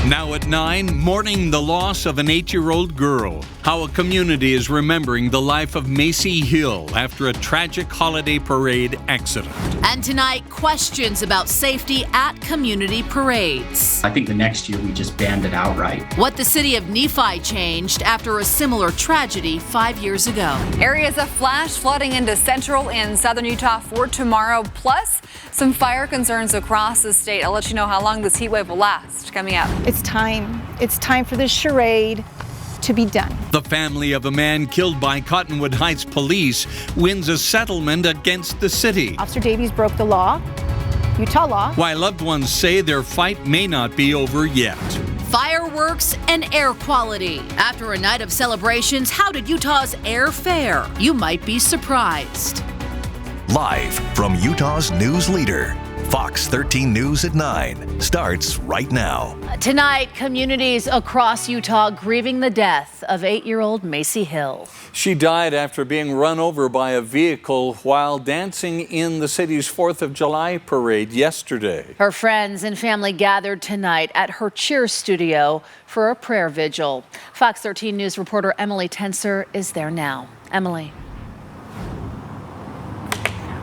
Now at 9, mourning the loss of an 8-year-old girl. How a community is remembering the life of Macy Hill after a tragic holiday parade accident. And tonight, questions about safety at community parades. I think the next year we just banned it outright. What the city of Nephi changed after a similar tragedy 5 years ago. Areas of flash flooding into central and southern Utah for tomorrow, plus some fire concerns across the state. I'll let you know how long this heat wave will last coming up. It's time. It's time for this charade to be done. The family of a man killed by Cottonwood Heights police wins a settlement against the city. Officer Davies broke the law, Utah law. While loved ones say their fight may not be over yet. Fireworks and air quality. After a night of celebrations, how did Utah's air fare? You might be surprised. Live from Utah's news leader, Fox 13 News at 9 starts right now. Tonight, communities across Utah grieving the death of 8-year-old Macy Hill. She died after being run over by a vehicle while dancing in the city's 4th of July parade yesterday. Her friends and family gathered tonight at her cheer studio for a prayer vigil. Fox 13 News reporter Emily Tenser is there now. Emily.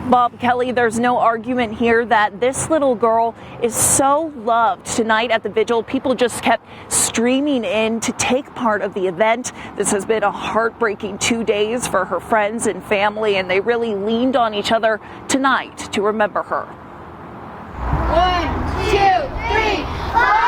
Bob Kelly, there's no argument here that this little girl is so loved. Tonight at the vigil, people just kept streaming in to take part of the event. This has been a heartbreaking 2 days for her friends and family, and they really leaned on each other tonight to remember her. 1, 2, 3, bye.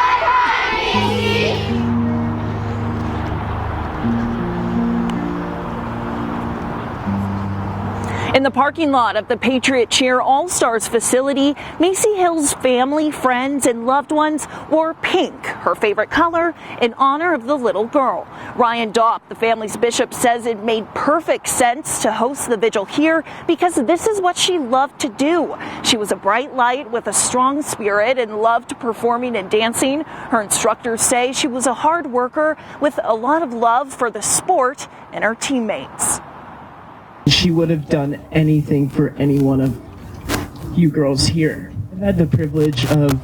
In the parking lot of the Patriot Cheer All-Stars facility, Macy Hill's family, friends, and loved ones wore pink, her favorite color, in honor of the little girl. Ryan Dopp, the family's bishop, says it made perfect sense to host the vigil here because this is what she loved to do. She was a bright light with a strong spirit and loved performing and dancing. Her instructors say she was a hard worker with a lot of love for the sport and her teammates. She would have done anything for any one of you girls here. I've had the privilege of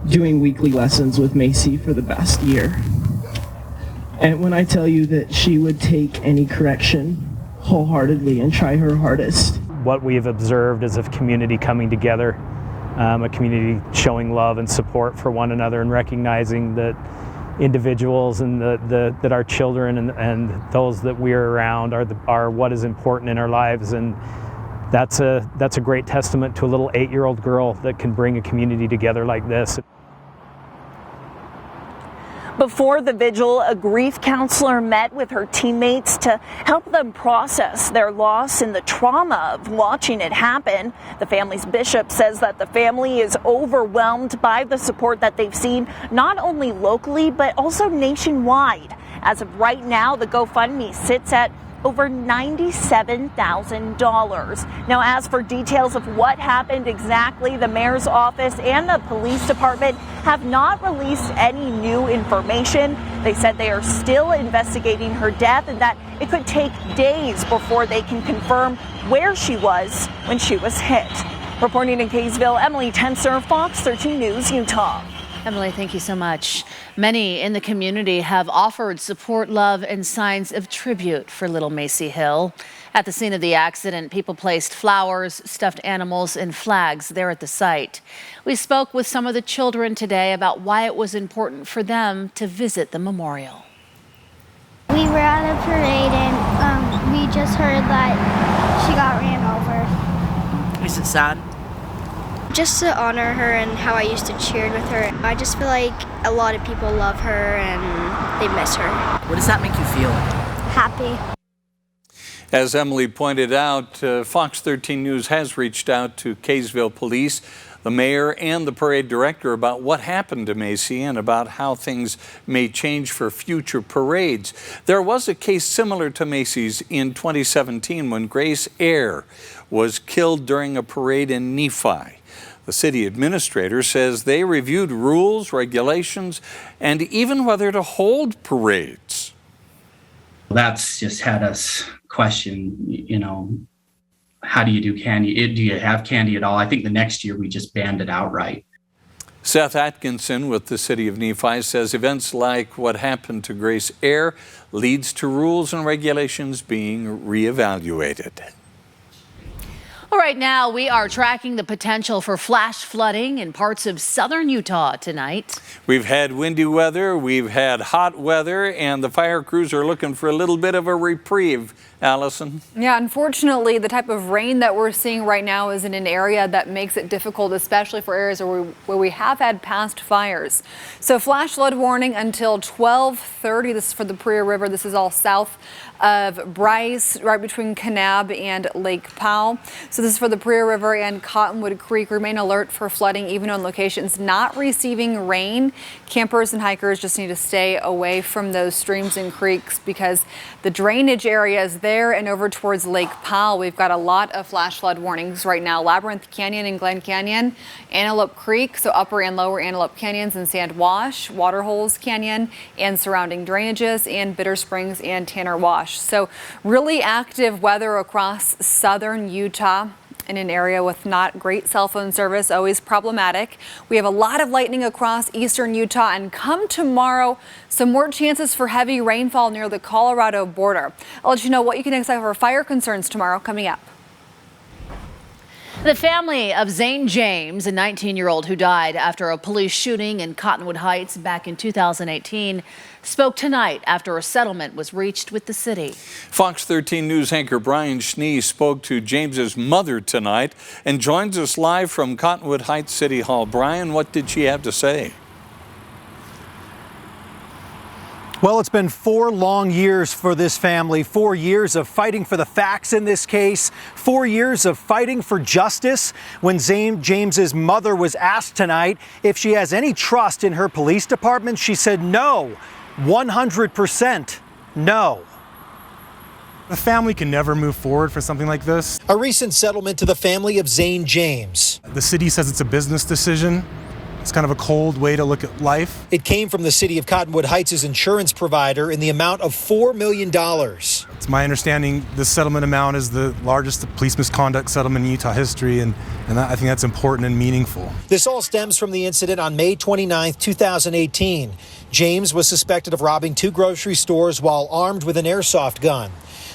doing weekly lessons with Macy for the past year. And when I tell you that she would take any correction wholeheartedly and try her hardest. What we have observed is a community coming together, a community showing love and support for one another and recognizing that individuals and that our children and those that we're around are what is important in our lives, and that's a great testament to a little 8-year-old girl that can bring a community together like this. Before the vigil, a grief counselor met with her teammates to help them process their loss and the trauma of watching it happen. The family's bishop says that the family is overwhelmed by the support that they've seen, not only locally, but also nationwide. As of right now, the GoFundMe sits at over $97,000. Now, as for details of what happened exactly, the mayor's office and the police department have not released any new information. They said they are still investigating her death and that it could take days before they can confirm where she was when she was hit. Reporting in Kaysville, Emily Tenser, Fox 13 News, Utah. Emily, thank you so much. Many in the community have offered support, love, and signs of tribute for little Macy Hill. At the scene of the accident, people placed flowers, stuffed animals, and flags there at the site. We spoke with some of the children today about why it was important for them to visit the memorial. We were at a parade and we just heard that she got ran over. Is it sad? Just to honor her and how I used to cheer with her. I just feel like a lot of people love her and they miss her. What does that make you feel? Happy. As Emily pointed out, Fox 13 News has reached out to Kaysville Police, the mayor, and the parade director about what happened to Macy and about how things may change for future parades. There was a case similar to Macy's in 2017 when Grace Eyre was killed during a parade in Nephi. The city administrator says they reviewed rules, regulations, and even whether to hold parades. That's just had us question, how do you do candy? Do you have candy at all? I think the next year we just banned it outright. Seth Atkinson with the City of Nephi says events like what happened to Grace Air leads to rules and regulations being reevaluated. All right, now we are tracking the potential for flash flooding in parts of southern Utah tonight. We've had windy weather, we've had hot weather, and the fire crews are looking for a little bit of a reprieve. Allison? Yeah, unfortunately, the type of rain that we're seeing right now is in an area that makes it difficult, especially for areas where we have had past fires. So flash flood warning until 12:30. This is for the Paria River. This is all south of Bryce, right between Kanab and Lake Powell. So this is for the Paria River and Cottonwood Creek. Remain alert for flooding even on locations not receiving rain. Campers and hikers just need to stay away from those streams and creeks because the drainage area is there and over towards Lake Powell. We've got a lot of flash flood warnings right now. Labyrinth Canyon and Glen Canyon, Antelope Creek, so upper and lower Antelope Canyons and Sand Wash, Waterholes Canyon and surrounding drainages, and Bitter Springs and Tanner Wash. So really active weather across southern Utah. In an area with not great cell phone service, always problematic. We have a lot of lightning across eastern Utah, and come tomorrow, some more chances for heavy rainfall near the Colorado border. I'll let you know what you can expect for fire concerns tomorrow coming up. The family of Zane James, a 19-year-old who died after a police shooting in Cottonwood Heights back in 2018, spoke tonight after a settlement was reached with the city. Fox 13 News anchor Brian Schnee spoke to James's mother tonight and joins us live from Cottonwood Heights City Hall. Brian, what did she have to say? Well, it's been 4 long years for this family, 4 years of fighting for the facts in this case, 4 years of fighting for justice. When Zane James's mother was asked tonight if she has any trust in her police department, she said no, 100% no. The family can never move forward for something like this. A recent settlement to the family of Zane James. The city says it's a business decision. It's kind of a cold way to look at life. It came from the city of Cottonwood Heights' insurance provider in the amount of $4 million. It's my understanding the settlement amount is the largest police misconduct settlement in Utah history, and I think that's important and meaningful. This all stems from the incident on May 29, 2018. James was suspected of robbing 2 grocery stores while armed with an airsoft gun.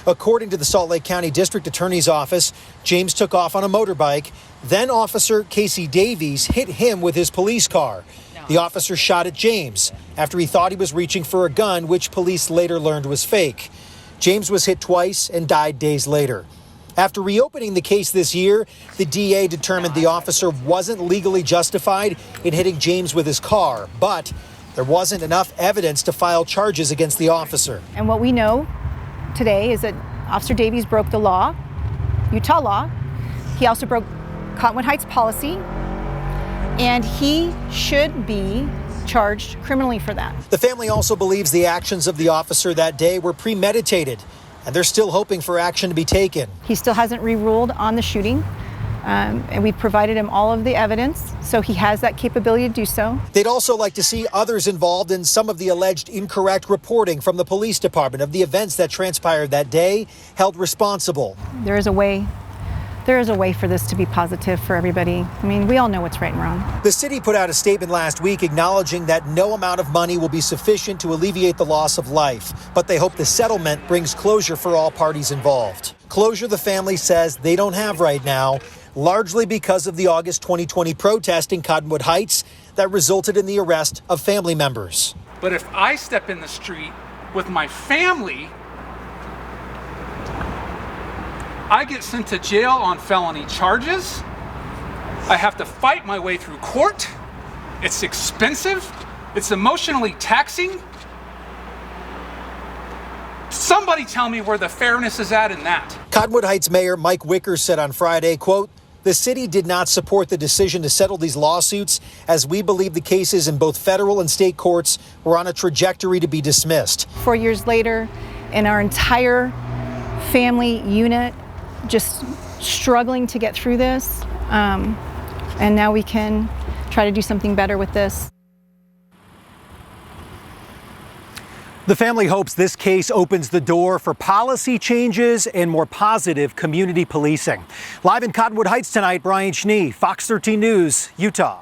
According to the Salt Lake County District Attorney's Office, James took off on a motorbike. Then Officer Casey Davies hit him with his police car. The officer shot at James after he thought he was reaching for a gun, which police later learned was fake. James was hit twice and died days later. After reopening the case this year, the DA determined the officer wasn't legally justified in hitting James with his car, but there wasn't enough evidence to file charges against the officer. And what we know today is that Officer Davies broke the law, Utah law. He also broke Cottonwood Heights policy, and he should be charged criminally for that. The family also believes the actions of the officer that day were premeditated, and they're still hoping for action to be taken. He still hasn't re-ruled on the shooting, and we've provided him all of the evidence, so he has that capability to do so. They'd also like to see others involved in some of the alleged incorrect reporting from the police department of the events that transpired that day held responsible. There is a way for this to be positive for everybody. I mean, we all know what's right and wrong. The city put out a statement last week acknowledging that no amount of money will be sufficient to alleviate the loss of life, but they hope the settlement brings closure for all parties involved. Closure the family says they don't have right now, largely because of the August 2020 protest in Cottonwood Heights that resulted in the arrest of family members. But if I step in the street with my family, I get sent to jail on felony charges. I have to fight my way through court. It's expensive. It's emotionally taxing. Somebody tell me where the fairness is at in that. Cottonwood Heights Mayor Mike Wickers said on Friday, quote, "The city did not support the decision to settle these lawsuits as we believe the cases in both federal and state courts were on a trajectory to be dismissed." 4 years later, and our entire family unit just struggling to get through this, and now we can try to do something better with this. The family hopes this case opens the door for policy changes and more positive community policing. Live in Cottonwood Heights tonight, Brian Schnee, Fox 13 News, Utah.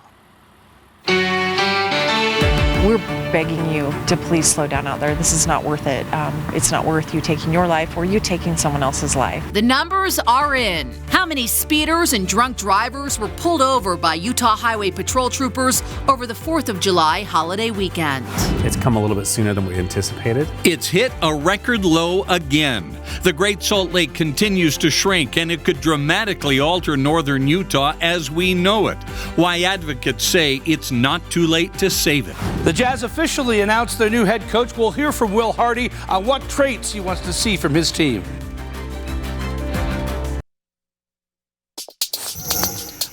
We're begging you to please slow down out there. This is not worth it. It's not worth you taking your life or you taking someone else's life. The numbers are in. How many speeders and drunk drivers were pulled over by Utah Highway Patrol troopers over the 4th of July holiday weekend? It's come a little bit sooner than we anticipated. It's hit a record low again. The Great Salt Lake continues to shrink, and it could dramatically alter northern Utah as we know it. Why advocates say it's not too late to save it. The Jazz officially announced their new head coach. We'll hear from Will Hardy on what traits he wants to see from his team.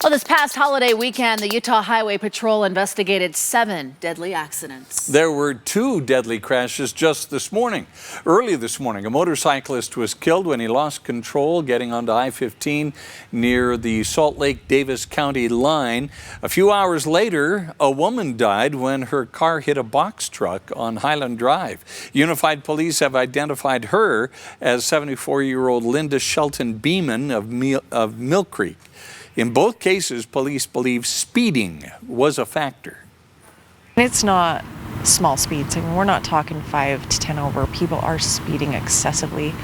Well, this past holiday weekend, the Utah Highway Patrol investigated 7 deadly accidents. There were 2 deadly crashes just this morning. Early this morning, a motorcyclist was killed when he lost control getting onto I-15 near the Salt Lake-Davis County line. A few hours later, a woman died when her car hit a box truck on Highland Drive. Unified Police have identified her as 74-year-old Linda Shelton Beeman of Mill Creek. In both cases, police believe speeding was a factor. It's not small speeds. I mean, we're not talking 5 to 10 over. People are speeding excessively.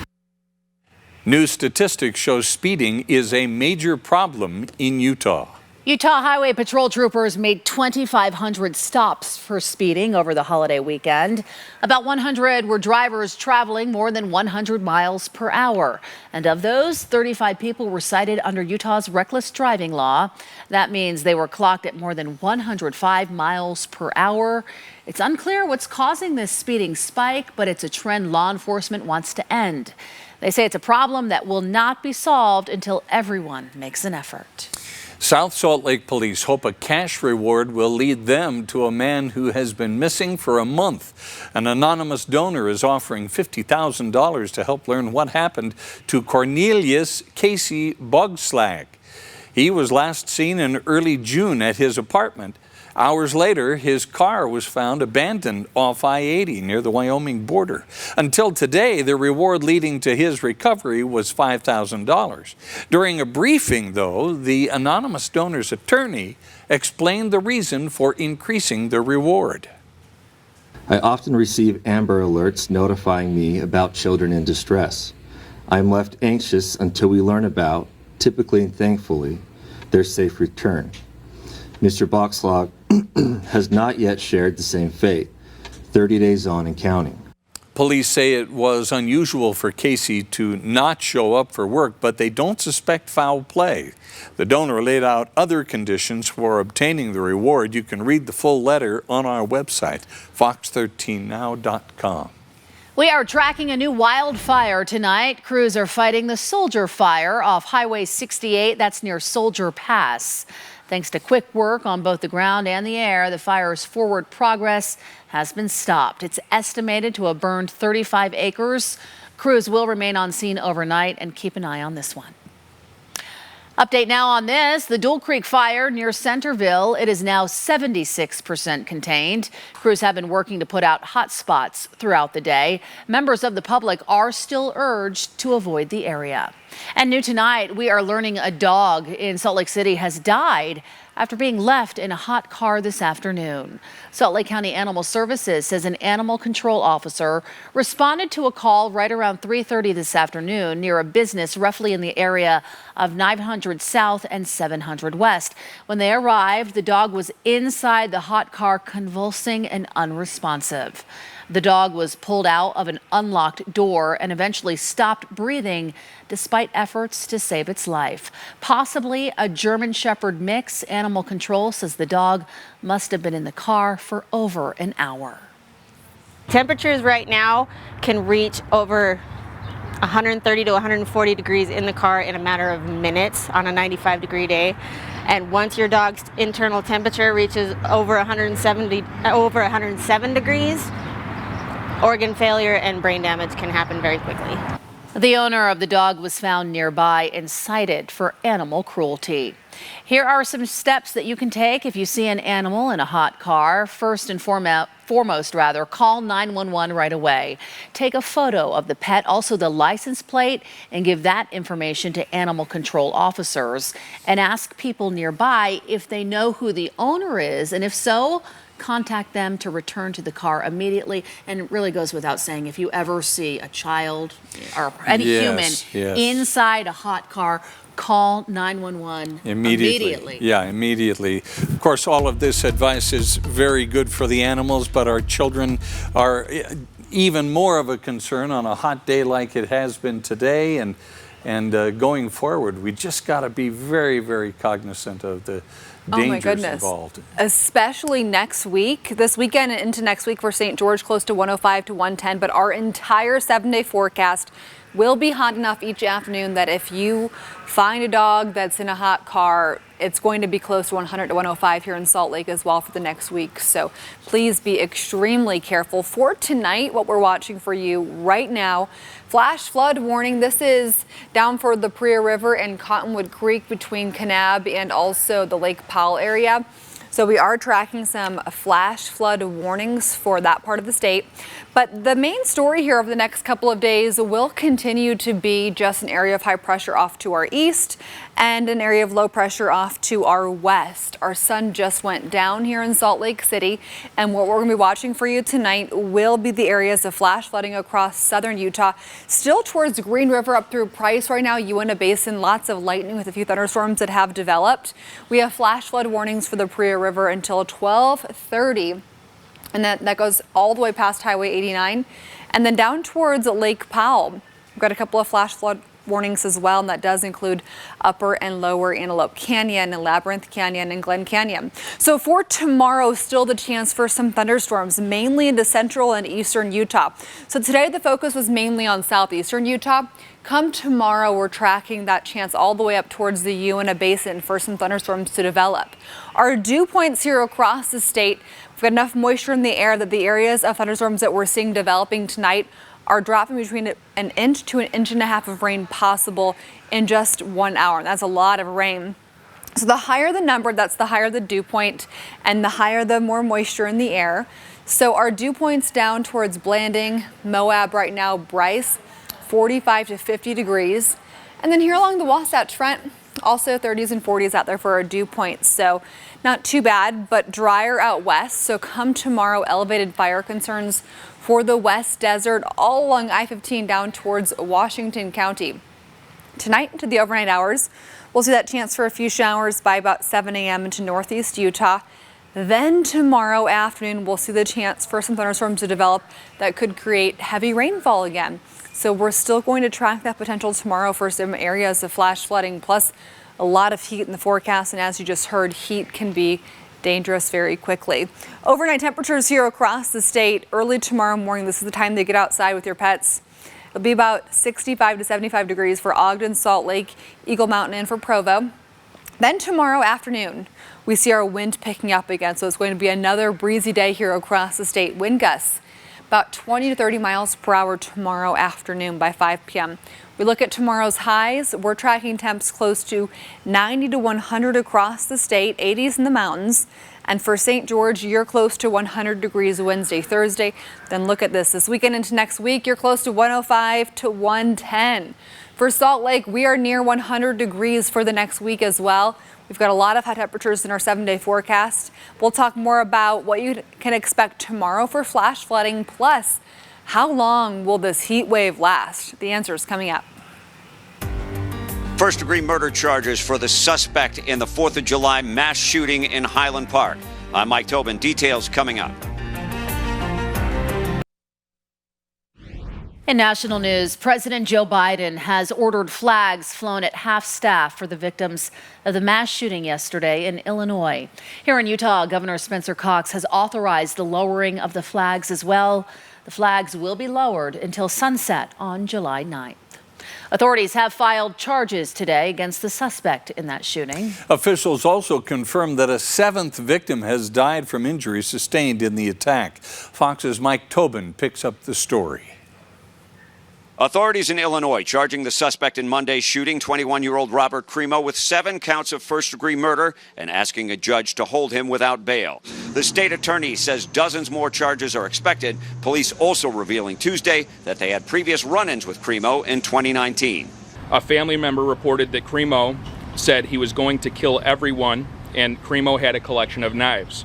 New statistics show speeding is a major problem in Utah. Utah Highway Patrol troopers made 2,500 stops for speeding over the holiday weekend. About 100 were drivers traveling more than 100 miles per hour. And of those, 35 people were cited under Utah's reckless driving law. That means they were clocked at more than 105 miles per hour. It's unclear what's causing this speeding spike, but it's a trend law enforcement wants to end. They say it's a problem that will not be solved until everyone makes an effort. South Salt Lake Police hope a cash reward will lead them to a man who has been missing for a month. An anonymous donor is offering $50,000 to help learn what happened to Cornelius Casey Bogslag. He was last seen in early June at his apartment. Hours later, his car was found abandoned off I-80 near the Wyoming border. Until today, the reward leading to his recovery was $5,000. During a briefing, though, the anonymous donor's attorney explained the reason for increasing the reward. I often receive Amber Alerts notifying me about children in distress. I am left anxious until we learn about, typically and thankfully, their safe return. Mr. Bogslag has not yet shared the same fate, 30 days on and counting. Police say it was unusual for Casey to not show up for work, but they don't suspect foul play. The donor laid out other conditions for obtaining the reward. You can read the full letter on our website, fox13now.com. We are tracking a new wildfire tonight. Crews are fighting the Soldier Fire off Highway 68. That's near Soldier Pass. Thanks to quick work on both the ground and the air, the fire's forward progress has been stopped. It's estimated to have burned 35 acres. Crews will remain on scene overnight and keep an eye on this one. Update now on this. The Dual Creek fire near Centerville. It is now 76% contained. Crews have been working to put out hot spots throughout the day. Members of the public are still urged to avoid the area. And new tonight, we are learning a dog in Salt Lake City has died after being left in a hot car this afternoon. Salt Lake County Animal Services says an animal control officer responded to a call right around 3:30 this afternoon near a business roughly in the area of 900 South and 700 West. When they arrived, the dog was inside the hot car, convulsing and unresponsive. The dog was pulled out of an unlocked door and eventually stopped breathing despite efforts to save its life. Possibly a German Shepherd mix. Animal Control says the dog must have been in the car for over an hour. Temperatures right now can reach over 130 to 140 degrees in the car in a matter of minutes on a 95-degree day. And once your dog's internal temperature reaches over 107 degrees, organ failure and brain damage can happen very quickly. The owner of the dog was found nearby and cited for animal cruelty. Here are some steps that you can take if you see an animal in a hot car. First and foremost, call 911 right away. Take a photo of the pet, also the license plate, and give that information to animal control officers. And ask people nearby if they know who the owner is, and if so, contact them to return to the car immediately. And it really goes without saying, if you ever see a child or any human inside a hot car, call 911 immediately. Yeah, immediately. Of course, all of this advice is very good for the animals, but our children are even more of a concern on a hot day like it has been today. And going forward, we just got to be very, very cognizant of the dangers involved. Especially next week, this weekend and into next week for St. George, close to 105 to 110. But our entire 7-day forecast will be hot enough each afternoon that if you find a dog that's in a hot car, it's going to be close to 100 to 105 here in Salt Lake as well for the next week. So please be extremely careful. For tonight, what we're watching for you right now, flash flood warning. This is down for the Paria River and Cottonwood Creek between Kanab and also the Lake Powell area. So we are tracking some flash flood warnings for that part of the state. But the main story here over the next couple of days will continue to be just an area of high pressure off to our east and an area of low pressure off to our west. Our sun just went down here in Salt Lake City, and what we're going to be watching for you tonight will be the areas of flash flooding across southern Utah, still towards Green River up through Price right now, Uinta Basin, lots of lightning with a few thunderstorms that have developed. We have flash flood warnings for the Paria River until 12:30. And that goes all the way past Highway 89 and then down towards Lake Powell. We've got a couple of flash flood warnings as well, and that does include Upper and Lower Antelope Canyon and Labyrinth Canyon and Glen Canyon. So for tomorrow, still the chance for some thunderstorms, mainly into central and eastern Utah. So today the focus was mainly on southeastern Utah. Come tomorrow, we're tracking that chance all the way up towards the Uinta Basin for some thunderstorms to develop. Our dew points here across the state, we've got enough moisture in the air that the areas of thunderstorms that we're seeing developing tonight are dropping between an inch to an inch and a half of rain possible in just 1 hour. That's a lot of rain. So the higher the number, that's the higher the dew point, and the higher the more moisture in the air. So our dew points down towards Blanding, Moab right now, Bryce, 45 to 50 degrees. And then here along the Wasatch Front, also 30s and 40s out there for our dew points. So not too bad, but drier out west. So come tomorrow, elevated fire concerns for the West Desert all along I-15 down towards Washington County. Tonight into the overnight hours, we'll see that chance for a few showers by about 7 a.m. into northeast Utah. Then tomorrow afternoon, we'll see the chance for some thunderstorms to develop that could create heavy rainfall again. So we're still going to track that potential tomorrow for some areas of flash flooding, plus a lot of heat in the forecast. And as you just heard, heat can be dangerous very quickly. Overnight temperatures here across the state early tomorrow morning. This is the time they get outside with your pets. It'll be about 65 to 75 degrees for Ogden, Salt Lake, Eagle Mountain, and for Provo. Then tomorrow afternoon, we see our wind picking up again. So it's going to be another breezy day here across the state. Wind gusts about 20 to 30 miles per hour tomorrow afternoon by 5 p.m. We look at tomorrow's highs. We're tracking temps close to 90 to 100 across the state, 80s in the mountains. And for St. George, you're close to 100 degrees Wednesday, Thursday. Then look at this weekend into next week, you're close to 105 to 110. For Salt Lake, we are near 100 degrees for the next week as well. We've got a lot of high temperatures in our 7-day forecast. We'll talk more about what you can expect tomorrow for flash flooding, plus how long will this heat wave last? The answer is coming up. First-degree murder charges for the suspect in the 4th of July mass shooting in Highland Park. I'm Mike Tobin. Details coming up. In national news, President Joe Biden has ordered flags flown at half-staff for the victims of the mass shooting yesterday in Illinois. Here in Utah, Governor Spencer Cox has authorized the lowering of the flags as well. The flags will be lowered until sunset on July 9th. Authorities have filed charges today against the suspect in that shooting. Officials also confirmed that a 7th victim has died from injuries sustained in the attack. Fox's Mike Tobin picks up the story. Authorities in Illinois charging the suspect in Monday's shooting, 21-year-old Robert Crimo, with 7 counts of first-degree murder and asking a judge to hold him without bail. The state attorney says dozens more charges are expected. Police also revealing Tuesday that they had previous run-ins with Crimo in 2019. A family member reported that Crimo said he was going to kill everyone, and Crimo had a collection of knives.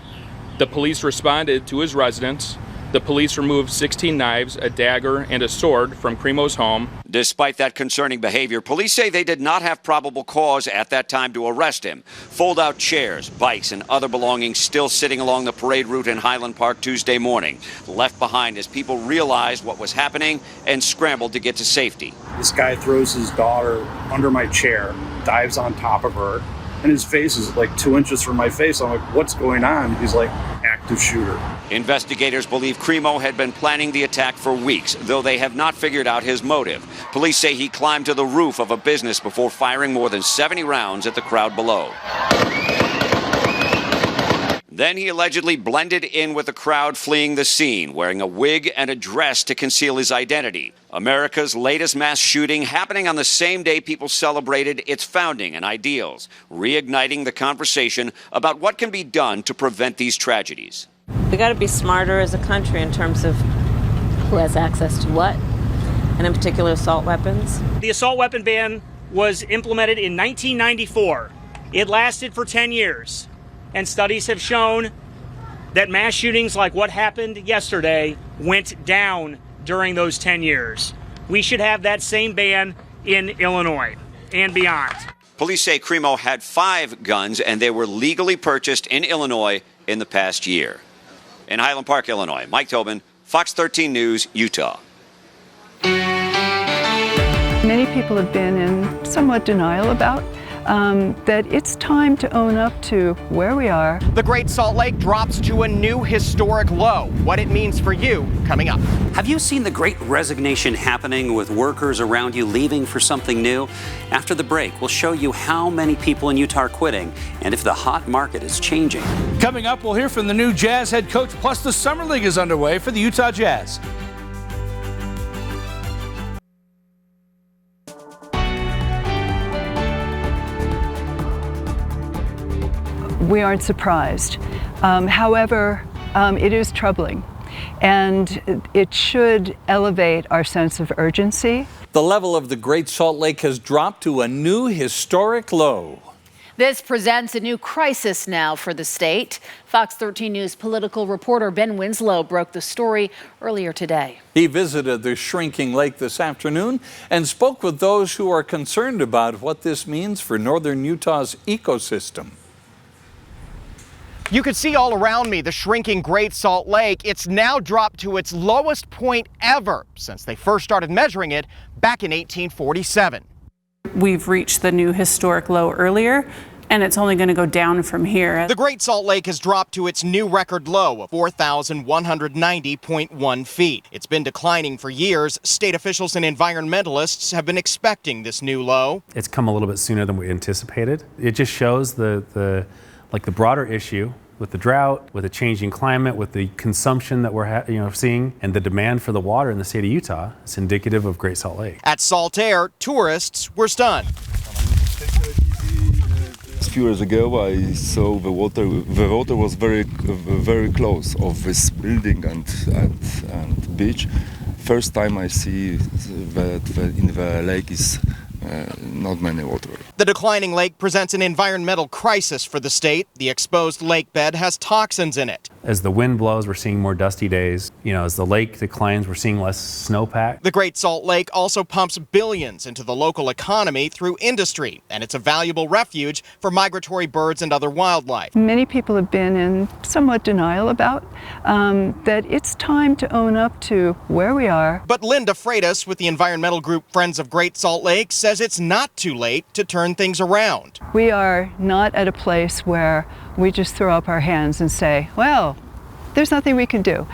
The police responded to his residence. The police removed 16 knives, a dagger, and a sword from Crimo's home. Despite that concerning behavior, police say they did not have probable cause at that time to arrest him. Fold-out chairs, bikes, and other belongings still sitting along the parade route in Highland Park Tuesday morning, left behind as people realized what was happening and scrambled to get to safety. This guy throws his daughter under my chair, dives on top of her, and his face is like 2 inches from my face. I'm like, what's going on? He's like, active shooter. Investigators believe Crimo had been planning the attack for weeks, though they have not figured out his motive. Police say he climbed to the roof of a business before firing more than 70 rounds at the crowd below. Then he allegedly blended in with the crowd fleeing the scene, wearing a wig and a dress to conceal his identity. America's latest mass shooting happening on the same day people celebrated its founding and ideals, reigniting the conversation about what can be done to prevent these tragedies. We got to be smarter as a country in terms of who has access to what, and in particular assault weapons. The assault weapon ban was implemented in 1994. It lasted for 10 years. And studies have shown that mass shootings like what happened yesterday went down during those 10 years. We should have that same ban in Illinois and beyond. Police say Crimo had 5 guns and they were legally purchased in Illinois in the past year. In Highland Park, Illinois, Mike Tobin, Fox 13 News, Utah. Many people have been in somewhat denial about that it's time to own up to where we are. The Great Salt Lake drops to a new historic low. What it means for you, coming up. Have you seen the great resignation happening with workers around you leaving for something new? After the break, we'll show you how many people in Utah are quitting and if the hot market is changing. Coming up, we'll hear from the new Jazz head coach, plus the Summer League is underway for the Utah Jazz. We aren't surprised. However, it is troubling, and it should elevate our sense of urgency. The level of the Great Salt Lake has dropped to a new historic low. This presents a new crisis now for the state. Fox 13 News political reporter Ben Winslow broke the story earlier today. He visited the shrinking lake this afternoon and spoke with those who are concerned about what this means for northern Utah's ecosystem. You can see all around me the shrinking Great Salt Lake. It's now dropped to its lowest point ever since they first started measuring it back in 1847. We've reached the new historic low earlier, and it's only going to go down from here. The Great Salt Lake has dropped to its new record low of 4,190.1 feet. It's been declining for years. State officials and environmentalists have been expecting this new low. It's come a little bit sooner than we anticipated. It just shows the broader issue with the drought, with the changing climate, with the consumption that we're seeing, and the demand for the water in the state of Utah. It's indicative of Great Salt Lake. At Saltair, tourists were stunned. A few years ago, I saw the water. The water was very close of this building and beach. First time I see that in the lake is not many water. The declining lake presents an environmental crisis for the state. The exposed lake bed has toxins in it. As the wind blows, we're seeing more dusty days. As the lake declines, we're seeing less snowpack. The Great Salt Lake also pumps billions into the local economy through industry, and it's a valuable refuge for migratory birds and other wildlife. Many people have been in somewhat denial about that it's time to own up to where we are. But Linda Freitas with the environmental group Friends of Great Salt Lake says it's not too late to turn things around. We are not at a place where we just throw up our hands and say, well, there's nothing we can do.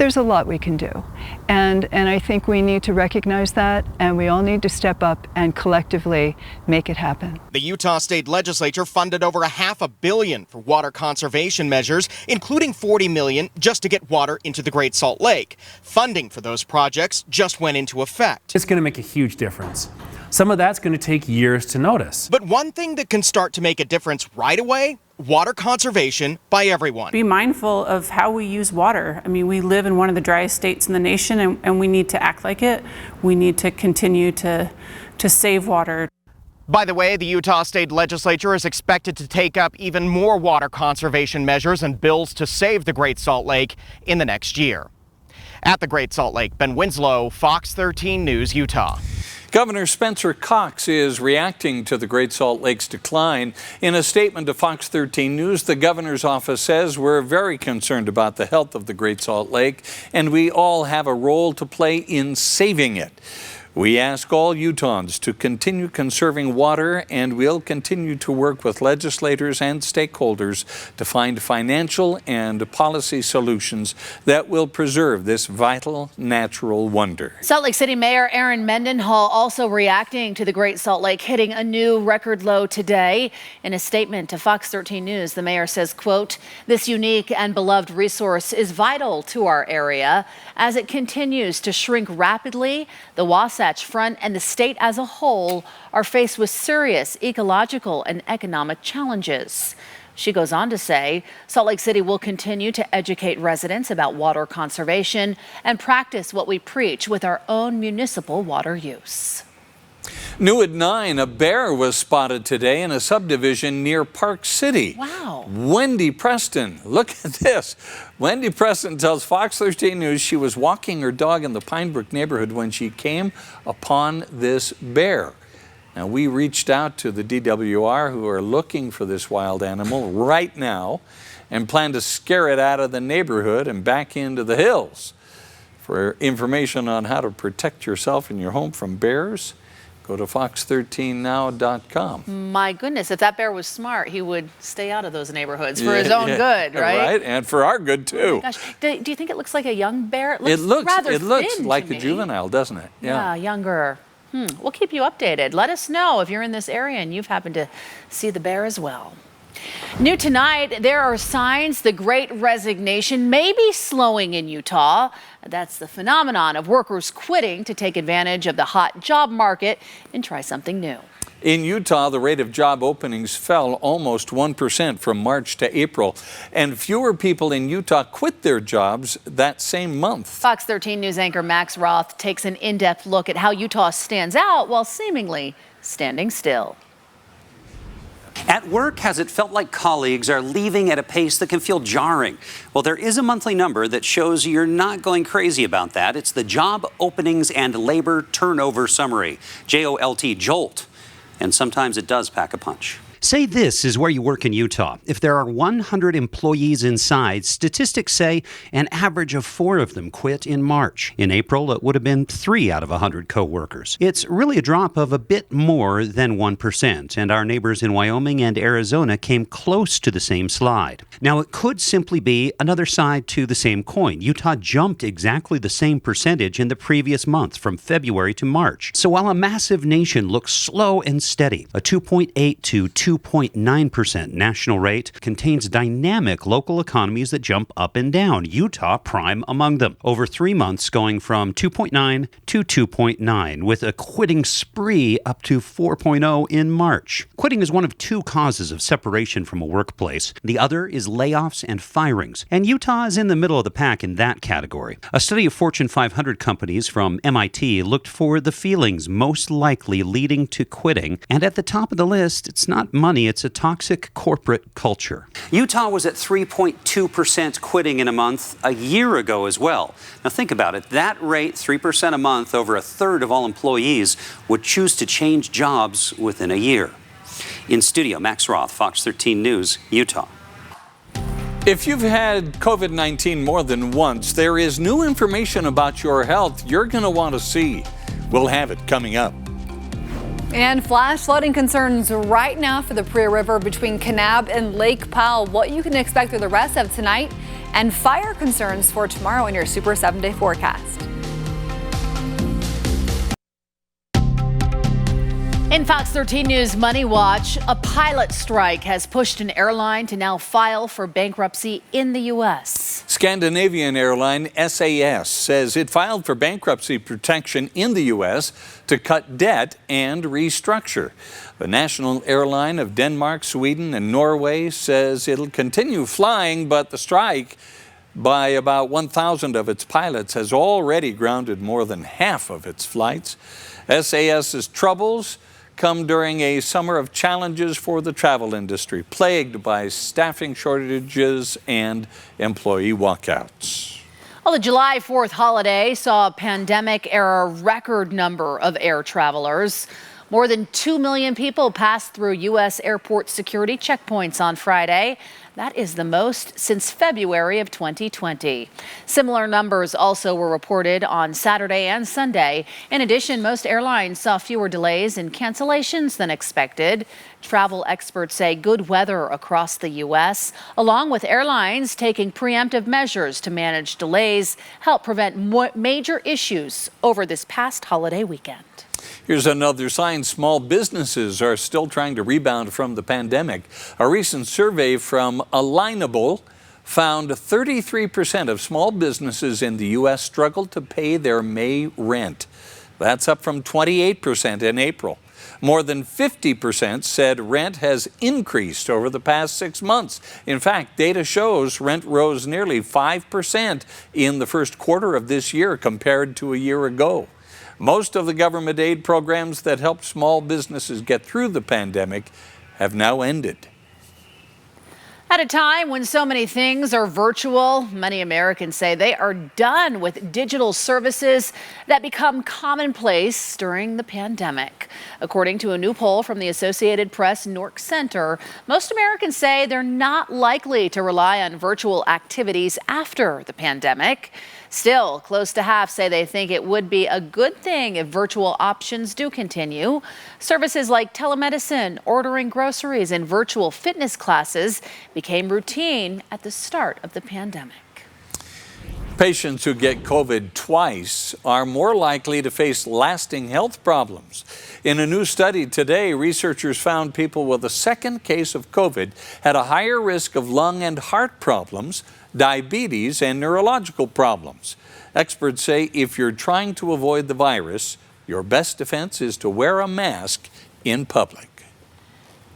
there's a lot we can do. And I think we need to recognize that, and we all need to step up and collectively make it happen. The Utah State Legislature funded over $500 million for water conservation measures, including $40 million just to get water into the Great Salt Lake. Funding for those projects just went into effect. It's going to make a huge difference. Some of that's going to take years to notice. But one thing that can start to make a difference right away, water conservation by everyone. Be mindful of how we use water. I mean, we live in one of the driest states in the nation, and we need to act like it. We need to continue to save water. By the way, the Utah State Legislature is expected to take up even more water conservation measures and bills to save the Great Salt Lake in the next year. At the Great Salt Lake, Ben Winslow, Fox 13 News, Utah. Governor Spencer Cox is reacting to the Great Salt Lake's decline. In a statement to Fox 13 News, the governor's office says we're very concerned about the health of the Great Salt Lake, and we all have a role to play in saving it. We ask all Utahns to continue conserving water, and we'll continue to work with legislators and stakeholders to find financial and policy solutions that will preserve this vital natural wonder. Salt Lake City Mayor Aaron Mendenhall also reacting to the Great Salt Lake hitting a new record low today. In a statement to Fox 13 News, the mayor says, quote, "This unique and beloved resource is vital to our area. As it continues to shrink rapidly, the Wasatch Front and the state as a whole are faced with serious ecological and economic challenges." She goes on to say, Salt Lake City will continue to educate residents about water conservation and practice what we preach with our own municipal water use. New at 9, a bear was spotted today in a subdivision near Park City. Wow. Wendy Preston, look at this. Wendy Preston tells Fox 13 News she was walking her dog in the Pine Brook neighborhood when she came upon this bear. Now, we reached out to the DWR, who are looking for this wild animal right now and plan to scare it out of the neighborhood and back into the hills. For information on how to protect yourself and your home from bears, go to fox13now.com. My goodness, if that bear was smart, he would stay out of those neighborhoods for his own good, right? Right, and for our good too. Gosh, do you think it looks like a young bear? It looks rather thin like to a me. juvenile, doesn't it? Yeah, younger. We'll keep you updated. Let us know if you're in this area and you've happened to see the bear as well. New tonight, there are signs the Great Resignation may be slowing in Utah. That's the phenomenon of workers quitting to take advantage of the hot job market and try something new. In Utah, the rate of job openings fell almost 1% from March to April, and fewer people in Utah quit their jobs that same month. Fox 13 News anchor Max Roth takes an in-depth look at how Utah stands out while seemingly standing still. At work, has it felt like colleagues are leaving at a pace that can feel jarring? Well, there is a monthly number that shows you're not going crazy about that. It's the Job Openings and Labor Turnover Summary, JOLT, JOLT. And sometimes it does pack a punch. Say this is where you work in Utah. If there are 100 employees inside, statistics say an average of 4 of them quit in March. In April, it would have been 3 out of 100 co-workers. It's really a drop of a bit more than 1%, and our neighbors in Wyoming and Arizona came close to the same slide. Now, it could simply be another side to the same coin. Utah jumped exactly the same percentage in the previous month, from February to March. So while a massive nation looks slow and steady, a 2.8 to 2.9% national rate contains dynamic local economies that jump up and down, Utah prime among them. Over 3 months going from 2.9 to 2.9, with a quitting spree up to 4.0 in March. Quitting is one of 2 causes of separation from a workplace. The other is layoffs and firings, and Utah is in the middle of the pack in that category. A study of Fortune 500 companies from MIT looked for the feelings most likely leading to quitting, and at the top of the list, it's not money, it's a toxic corporate culture. Utah was at 3.2% quitting in a month a year ago as well. Now think about it. That rate, 3% a month, over a third of all employees would choose to change jobs within a year. In studio, Max Roth, Fox 13 News, Utah. If you've had COVID-19 more than once, there is new information about your health you're going to want to see. We'll have it coming up. And flash flooding concerns right now for the Prea River between Kanab and Lake Powell. What you can expect through the rest of tonight and fire concerns for tomorrow in your Super 7-day forecast. In Fox 13 News Money Watch, a pilot strike has pushed an airline to now file for bankruptcy in the U.S. Scandinavian airline SAS says it filed for bankruptcy protection in the U.S. to cut debt and restructure. The national airline of Denmark, Sweden, and Norway says it'll continue flying, but the strike by about 1,000 of its pilots has already grounded more than half of its flights. SAS's troubles come during a summer of challenges for the travel industry, plagued by staffing shortages and employee walkouts. Well, the July 4th holiday saw a pandemic-era record number of air travelers. More than 2 million people passed through U.S. airport security checkpoints on Friday. That is the most since February of 2020. Similar numbers also were reported on Saturday and Sunday. In addition, most airlines saw fewer delays and cancellations than expected. Travel experts say good weather across the U.S., along with airlines taking preemptive measures to manage delays, helped prevent major issues over this past holiday weekend. Here's another sign small businesses are still trying to rebound from the pandemic. A recent survey from Alignable found 33% of small businesses in the U.S. struggled to pay their May rent. That's up from 28% in April. More than 50% said rent has increased over the past 6 months. In fact, data shows rent rose nearly 5% in the first quarter of this year compared to a year ago. Most of the government aid programs that helped small businesses get through the pandemic have now ended. At a time when so many things are virtual, many Americans say they are done with digital services that become commonplace during the pandemic. According to a new poll from the Associated Press Nork Center, most Americans say they're not likely to rely on virtual activities after the pandemic. Still, close to half say they think it would be a good thing if virtual options do continue. Services like telemedicine, ordering groceries, and virtual fitness classes became routine at the start of the pandemic. Patients who get COVID twice are more likely to face lasting health problems. In a new study today, researchers found people with a second case of COVID had a higher risk of lung and heart problems, diabetes, and neurological problems. Experts say if you're trying to avoid the virus, your best defense is to wear a mask in public.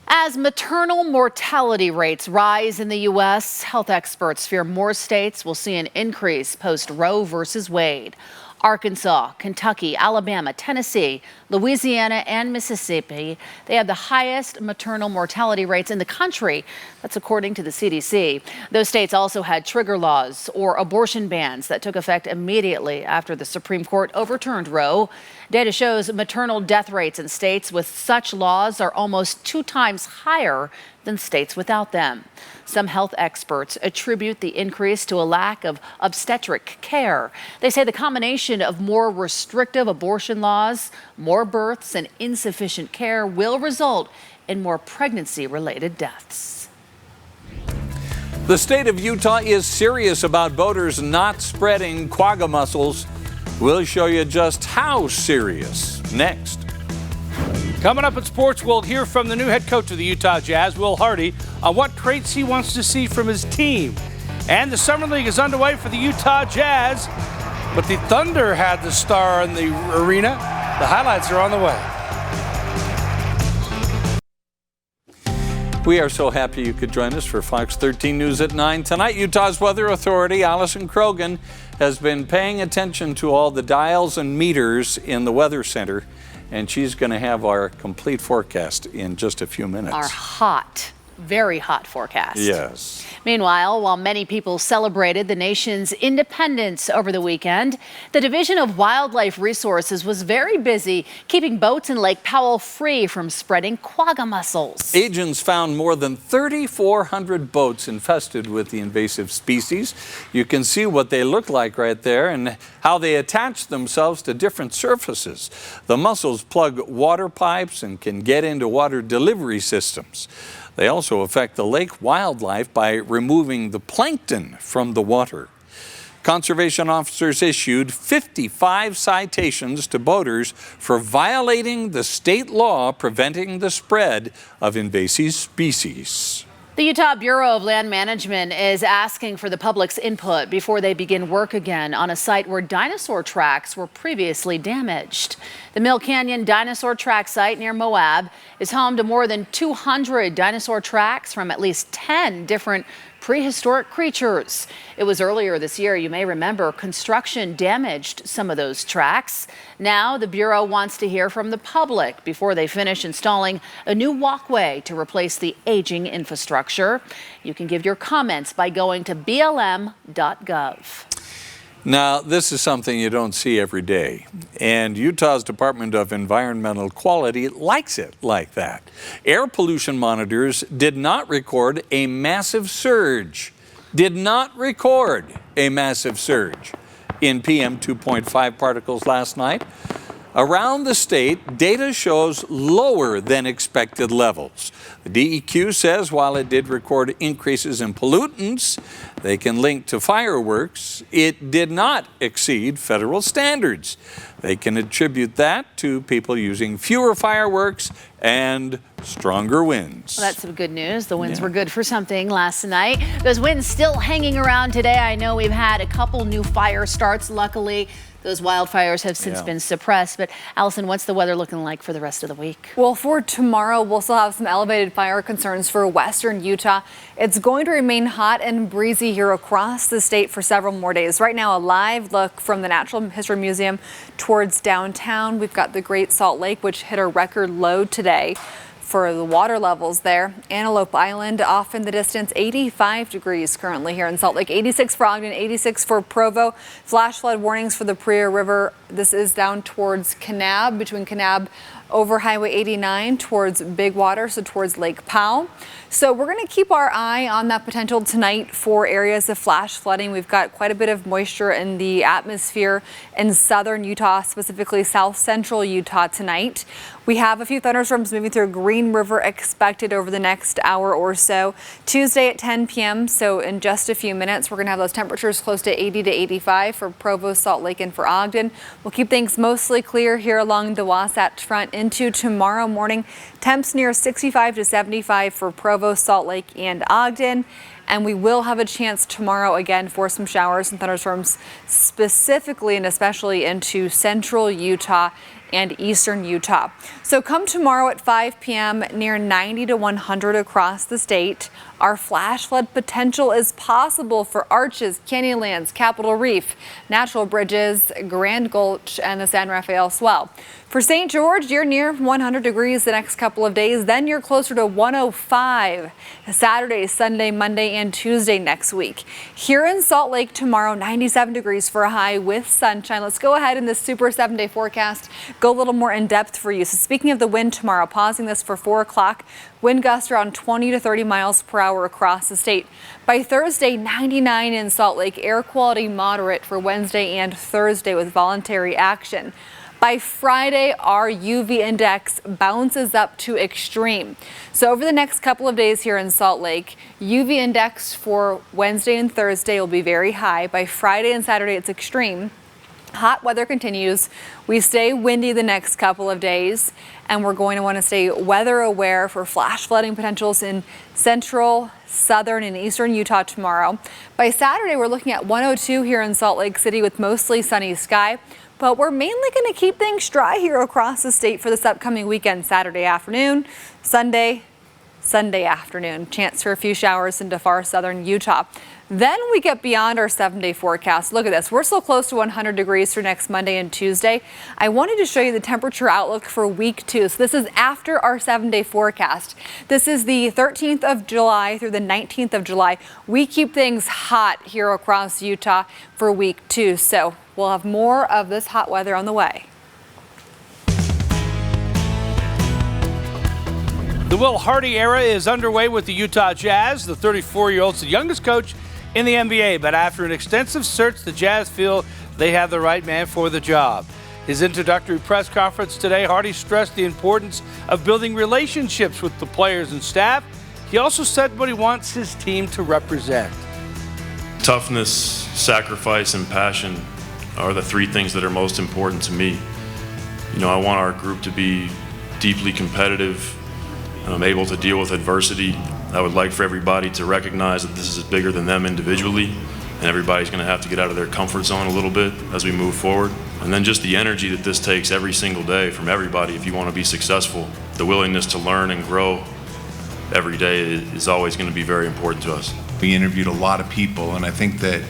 As maternal mortality rates rise in the U.S., health experts fear more states will see an increase post Roe versus Wade. Arkansas, Kentucky, Alabama, Tennessee, Louisiana, and Mississippi, they have the highest maternal mortality rates in the country. That's according to the CDC. Those states also had trigger laws or abortion bans that took effect immediately after the Supreme Court overturned Roe. Data shows maternal death rates in states with such laws are almost 2 times higher than states without them. Some health experts attribute the increase to a lack of obstetric care. They say the combination of more restrictive abortion laws, more births, and insufficient care will result in more pregnancy-related deaths. The state of Utah is serious about voters not spreading quagga mussels. We'll show you just how serious next. Coming up at Sports, we'll hear from the new head coach of the Utah Jazz, Will Hardy, on what traits he wants to see from his team. And the Summer League is underway for the Utah Jazz, but the Thunder had the star in the arena. The highlights are on the way. We are so happy you could join us for Fox 13 News at 9 tonight. Utah's Weather Authority, Allison Krogan, has been paying attention to all the dials and meters in the Weather Center, and she's going to have our complete forecast in just a few minutes. Our hot, very hot forecast. Yes. Meanwhile, while many people celebrated the nation's independence over the weekend, the Division of Wildlife Resources was very busy keeping boats in Lake Powell free from spreading quagga mussels. Agents found more than 3,400 boats infested with the invasive species. You can see what they look like right there and how they attach themselves to different surfaces. The mussels plug water pipes and can get into water delivery systems. They also affect the lake wildlife by removing the plankton from the water. Conservation officers issued 55 citations to boaters for violating the state law preventing the spread of invasive species. The Utah Bureau of Land Management is asking for the public's input before they begin work again on a site where dinosaur tracks were previously damaged. The Mill Canyon Dinosaur Track site near Moab is home to more than 200 dinosaur tracks from at least 10 different prehistoric creatures. It was earlier this year, you may remember, construction damaged some of those tracks. Now the Bureau wants to hear from the public before they finish installing a new walkway to replace the aging infrastructure. You can give your comments by going to blm.gov. Now, this is something you don't see every day, and Utah's Department of Environmental Quality likes it like that. Air pollution monitors did not record a massive surge, in PM 2.5 particles last night. Around the state, data shows lower than expected levels. The DEQ says while it did record increases in pollutants they can link to fireworks, it did not exceed federal standards. They can attribute that to people using fewer fireworks and stronger winds. Well, that's some good news. The winds were good for something last night. Those winds still hanging around today. I know we've had a couple new fire starts, luckily. Those wildfires have since been suppressed. But Allison, what's the weather looking like for the rest of the week? Well, for tomorrow, we'll still have some elevated fire concerns for western Utah. It's going to remain hot and breezy here across the state for several more days. Right now, a live look from the Natural History Museum towards downtown. We've got the Great Salt Lake, which hit a record low today for the water levels there. Antelope Island off in the distance, 85 degrees currently here in Salt Lake, 86 for Ogden, 86 for Provo. Flash flood warnings for the Prairie River. This is down towards Kanab, between Kanab over Highway 89 towards Big Water, so towards Lake Powell. So we're going to keep our eye on that potential tonight for areas of flash flooding. We've got quite a bit of moisture in the atmosphere in southern Utah, specifically south central Utah tonight. We have a few thunderstorms moving through Green River expected over the next hour or so. Tuesday at 10 p.m., so in just a few minutes, we're going to have those temperatures close to 80 to 85 for Provo, Salt Lake, and for Ogden. We'll keep things mostly clear here along the Wasatch Front into tomorrow morning. Temps near 65 to 75 for Provo, Salt Lake, and Ogden. And we will have a chance tomorrow again for some showers and thunderstorms, specifically and especially into central Utah and eastern Utah. So come tomorrow at 5 p.m. near 90 to 100 across the state. Our flash flood potential is possible for Arches, Canyonlands, Capitol Reef, Natural Bridges, Grand Gulch, and the San Rafael Swell. For St. George, you're near 100 degrees the next couple of days. Then you're closer to 105 Saturday, Sunday, Monday, and Tuesday next week. Here in Salt Lake tomorrow, 97 degrees for a high with sunshine. Let's go ahead in this super 7-day forecast, go a little more in depth for you. So speaking of the wind tomorrow, pausing this for 4 o'clock, wind gusts around 20 to 30 miles per hour across the state. By Thursday, 99 in Salt Lake, air quality moderate for Wednesday and Thursday with voluntary action. By Friday, our UV index bounces up to extreme. So over the next couple of days here in Salt Lake, UV index for Wednesday and Thursday will be very high. By Friday and Saturday, it's extreme. Hot weather continues. We stay windy the next couple of days, and we're going to want to stay weather aware for flash flooding potentials in central, southern, and eastern Utah tomorrow. By Saturday, we're looking at 102 here in Salt Lake City with mostly sunny sky. But we're mainly going to keep things dry here across the state for this upcoming weekend. Saturday afternoon, Sunday afternoon. Chance for a few showers into far southern Utah. Then we get beyond our 7-day forecast. Look at this. We're still close to 100 degrees for next Monday and Tuesday. I wanted to show you the temperature outlook for week 2. So this is after our 7-day forecast. This is the 13th of July through the 19th of July. We keep things hot here across Utah for week 2. So we'll have more of this hot weather on the way. The Will Hardy era is underway with the Utah Jazz. The 34-year-old's the youngest coach in the NBA, but after an extensive search, the Jazz feel they have the right man for the job. His introductory press conference today, Hardy stressed the importance of building relationships with the players and staff He also said what he wants his team to represent. Toughness, sacrifice, and passion are the three things that are most important to me. You know, I want our group to be deeply competitive, able to deal with adversity. I would like for everybody to recognize that this is bigger than them individually, and everybody's going to have to get out of their comfort zone a little bit as we move forward. And then just the energy that this takes every single day from everybody if you want to be successful. The willingness to learn and grow every day is always going to be very important to us. We interviewed a lot of people, and I think that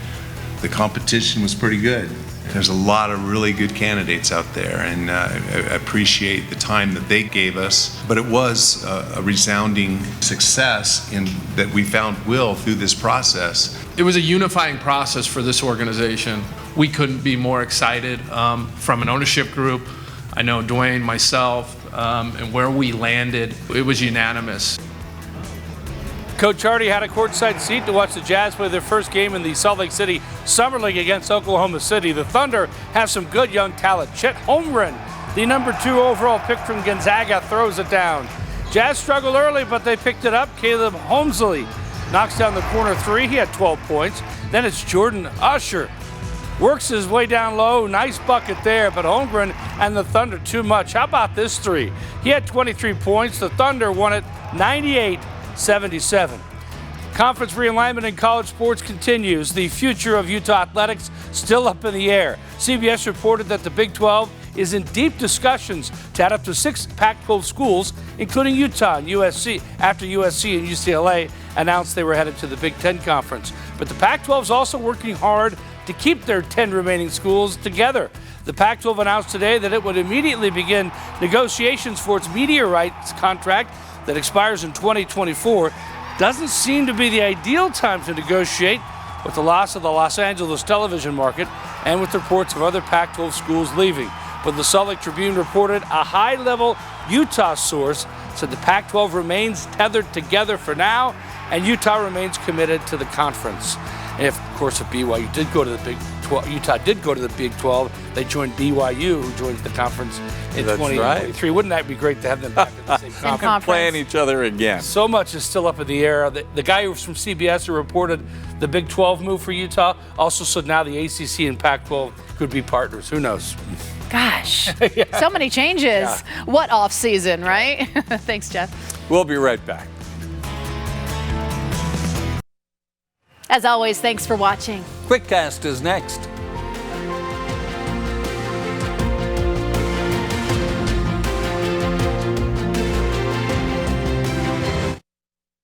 the competition was pretty good. There's a lot of really good candidates out there, and I appreciate the time that they gave us. But it was a resounding success in that we found Will through this process. It was a unifying process for this organization. We couldn't be more excited from an ownership group. I know Dwayne, myself, and where we landed, it was unanimous. Coach Hardy had a courtside seat to watch the Jazz play their first game in the Salt Lake City Summer League against Oklahoma City. The Thunder have some good young talent. Chet Holmgren, the #2 overall pick from Gonzaga, throws it down. Jazz struggled early, but they picked it up. Caleb Holmesley knocks down the corner three. He had 12 points. Then it's Jordan Usher. Works his way down low. Nice bucket there, but Holmgren and the Thunder too much. How about this three? He had 23 points. The Thunder won it 98-77. Conference realignment in college sports continues. The future of Utah athletics still up in the air. CBS reported that the Big 12 is in deep discussions to add up to 6 Pac-12 schools, including Utah and USC, after USC and UCLA announced they were headed to the Big 10 Conference. But the Pac-12 is also working hard to keep their 10 remaining schools together. The Pac-12 announced today that it would immediately begin negotiations for its media rights contract that expires in 2024. Doesn't seem to be the ideal time to negotiate with the loss of the Los Angeles television market and with reports of other Pac-12 schools leaving. But the Salt Lake Tribune reported a high-level Utah source said the Pac-12 remains tethered together for now, and Utah remains committed to the conference. And if, of course, if BYU did go to the Big 12, Utah did go to the Big 12, they joined BYU, who joins the conference in 2023. Right. Wouldn't that be great to have them back in the same conference? Playing each other again. So much is still up in the air. The guy who was from CBS who reported the Big 12 move for Utah also said now the ACC and Pac-12 could be partners. Who knows? Gosh, so many changes. Yeah. What off season, right? Thanks, Jeff. We'll be right back. As always, thanks for watching. QuickCast is next.